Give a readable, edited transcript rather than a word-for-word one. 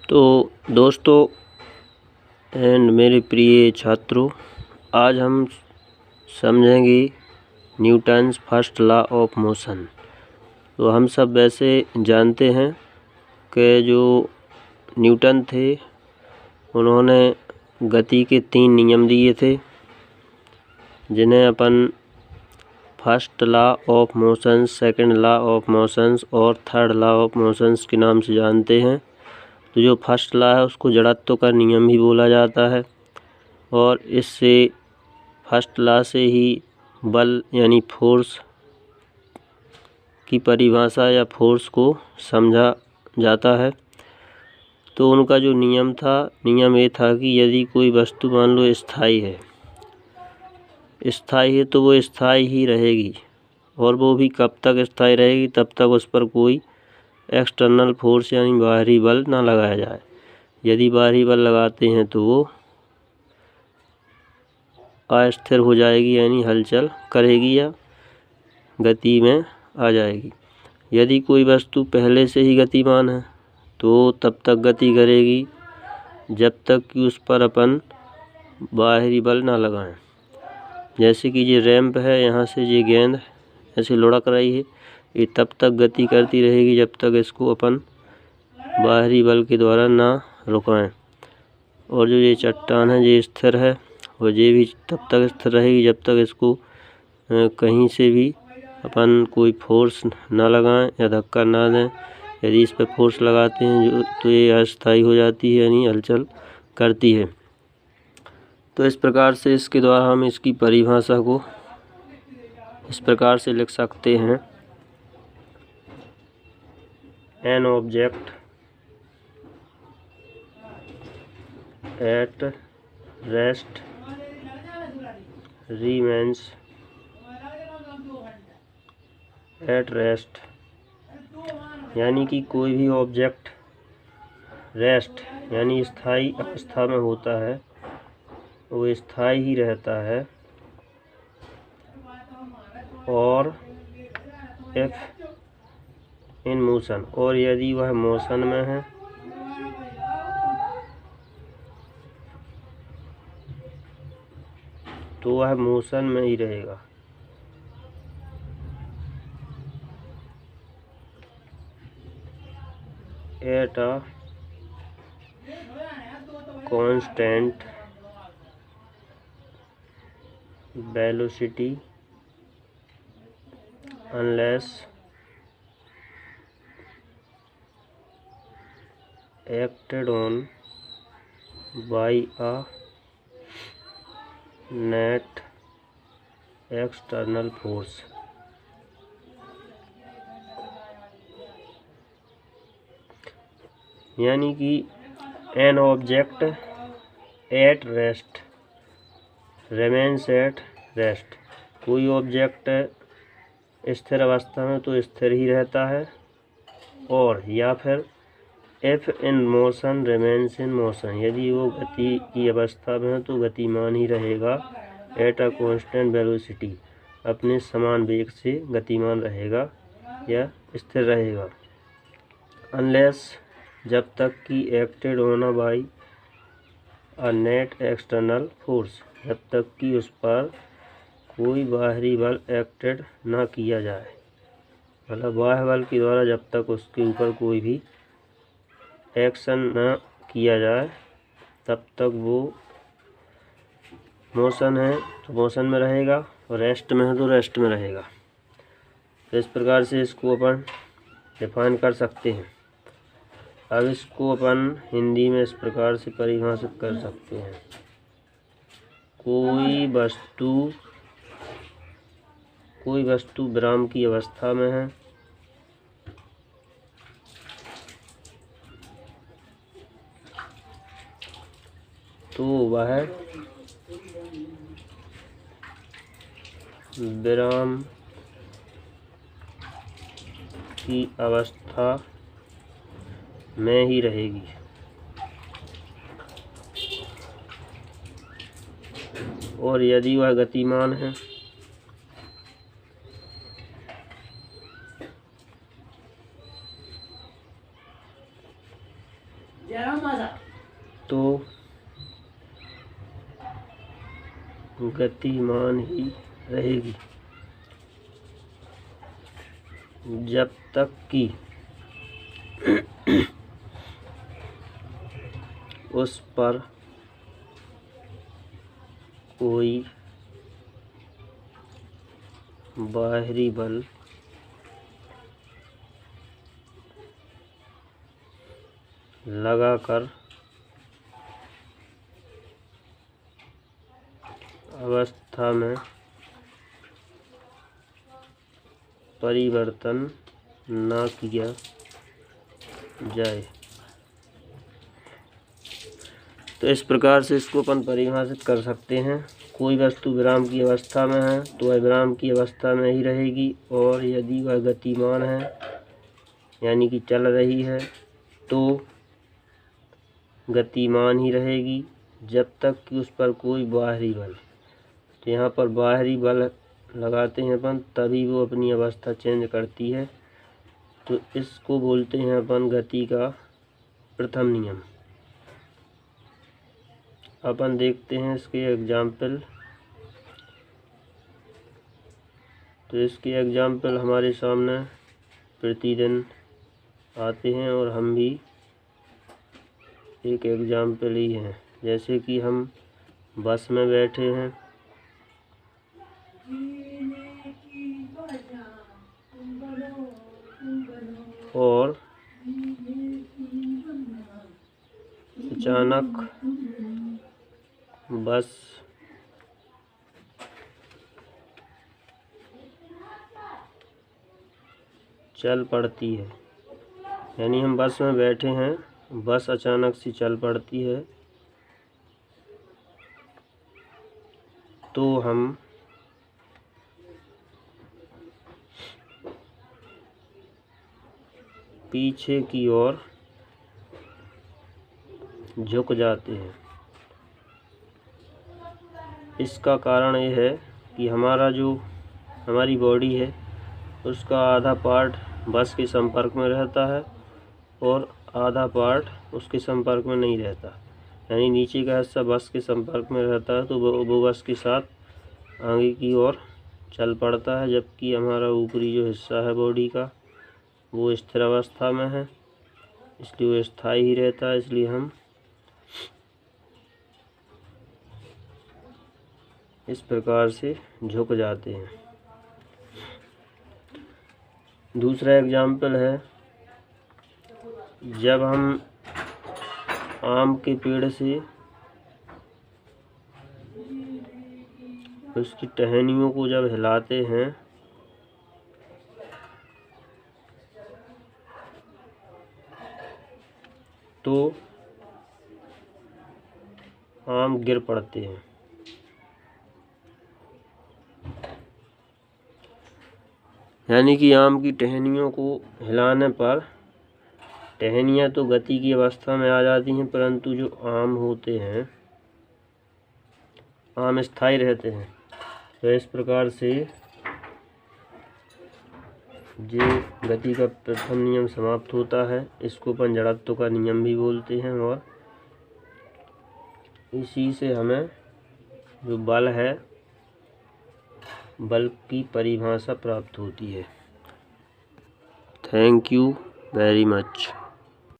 तो दोस्तों एंड मेरे प्रिय छात्रों, आज हम समझेंगे Newton's first law of motion. तो हम सब वैसे जानते हैं कि जो न्यूटन थे उन्होंने गति के 3 नियम दिए थे, जिन्हें अपन first law of motions, second law of motions और थर्ड लॉ ऑफ मोशंस के नाम से जानते हैं। तो जो फर्स्ट लॉ है उसको जड़त्व का नियम भी बोला जाता है, और इससे फर्स्ट लॉ से ही बल यानी फोर्स की परिभाषा या फोर्स को समझा जाता है। तो उनका जो नियम ये था कि यदि कोई वस्तु मान लो स्थायी है तो वो स्थायी ही रहेगी, और वो भी कब तक स्थायी रहेगी, तब तक उस पर कोई एक्सटर्नल फोर्स यानी बाहरी बल ना लगाया जाए। यदि बाहरी बल लगाते हैं तो वो अस्थिर हो जाएगी, यानी हलचल करेगी या गति में आ जाएगी। यदि कोई वस्तु पहले से ही गतिमान है तो तब तक गति करेगी जब तक कि उस पर अपन बाहरी बल ना लगाएं। जैसे कि ये रैंप है, यहाँ से ये गेंद ऐसे लुढ़क रही है, ये तब तक गति करती रहेगी जब तक इसको अपन बाहरी बल के द्वारा ना रुकाएं। और जो ये चट्टान है ये स्थिर है, और ये भी तब तक स्थिर रहेगी जब तक इसको कहीं से भी अपन कोई फोर्स ना लगाएं या धक्का ना दें। यदि इस पर फोर्स लगाते हैं तो ये अस्थायी हो जाती है, यानी हलचल करती है। तो इस प्रकार से इसके द्वारा हम इसकी परिभाषा को इस प्रकार से लिख सकते हैं: an object at rest remains at rest, यानी कि कोई भी ऑब्जेक्ट रेस्ट यानी स्थायी अवस्था में होता है, वो स्थायी ही रहता है। और इफ इन मोशन, और यदि वह मोशन में है तो वह मोशन में ही रहेगा। At a constant velocity unless acted on by a net external force। यानी कि an object at rest remains at rest, कोई ऑब्जेक्ट स्थिर अवस्था में तो स्थिर ही रहता है, और या फिर if in motion remains in motion, यदि वो गति की अवस्था में है तो गतिमान ही रहेगा। एट अ कांस्टेंट वेलोसिटी, अपने समान वेग से गतिमान रहेगा या स्थिर रहेगा। अनलेस, जब तक कि एक्टेड होना by a net external force, जब तक कि उस पर कोई बाहरी बल एक्टेड ना किया जाए, मतलब बाह्य बल के द्वारा जब तक उसके ऊपर कोई भी एक्शन ना किया जाए तब तक वो मोशन है तो मोशन में रहेगा, और रेस्ट में है तो रेस्ट में रहेगा। तो इस प्रकार से इसको अपन डिफाइन कर सकते हैं। अब इसको अपन हिंदी में इस प्रकार से परिभाषित कर सकते हैं: कोई वस्तु विराम की अवस्था में है तो वह विराम की अवस्था में ही रहेगी। और यदि वह गतिमान है तो गतिमान ही रहेगी जब तक कि उस पर कोई बाहरी बल लगाकर अवस्था में परिवर्तन ना किया जाए। तो इस प्रकार से इसको अपन परिभाषित कर सकते हैं। कोई वस्तु विराम की अवस्था में है तो वह विराम की अवस्था में ही रहेगी, और यदि वह गतिमान है यानी कि चल रही है तो गतिमान ही रहेगी जब तक कि उस पर कोई बाहरी बल, तो यहाँ पर बाहरी बल लगाते हैं अपन तभी वो अपनी अवस्था चेंज करती है। तो इसको बोलते हैं अपन गति का प्रथम नियम। अपन देखते हैं इसके एग्जाम्पल। तो इसके एग्जाम्पल हमारे सामने प्रतिदिन आते हैं और हम भी एक एग्जाम्पल ही हैं। जैसे कि हम बस में बैठे हैं और अचानक बस चल पड़ती है, यानी हम बस में बैठे हैं, बस अचानक से चल पड़ती है, तो हम पीछे की ओर झुक जाते हैं। इसका कारण ये है कि हमारी बॉडी है उसका आधा पार्ट बस के संपर्क में रहता है और आधा पार्ट उसके संपर्क में नहीं रहता, यानी नीचे का हिस्सा बस के संपर्क में रहता है तो वो बस के साथ आगे की ओर चल पड़ता है, जबकि हमारा ऊपरी जो हिस्सा है बॉडी का वो स्थिर अवस्था में है, इसलिए वो स्थायी ही रहता है, इसलिए हम इस प्रकार से झुक जाते हैं। दूसरा एग्जाम्पल है, जब हम आम के पेड़ से उसकी टहनियों को जब हिलाते हैं तो आम गिर पड़ते हैं। यानी कि आम की टहनियों को हिलाने पर टहनियाँ तो गति की अवस्था में आ जाती हैं, परंतु जो आम होते हैं आम स्थायी रहते हैं। तो इस प्रकार से जो गति का प्रथम नियम समाप्त होता है, इसको अपन जड़त्व का नियम भी बोलते हैं, और इसी से हमें जो बल है बल की परिभाषा प्राप्त होती है। Thank you very much.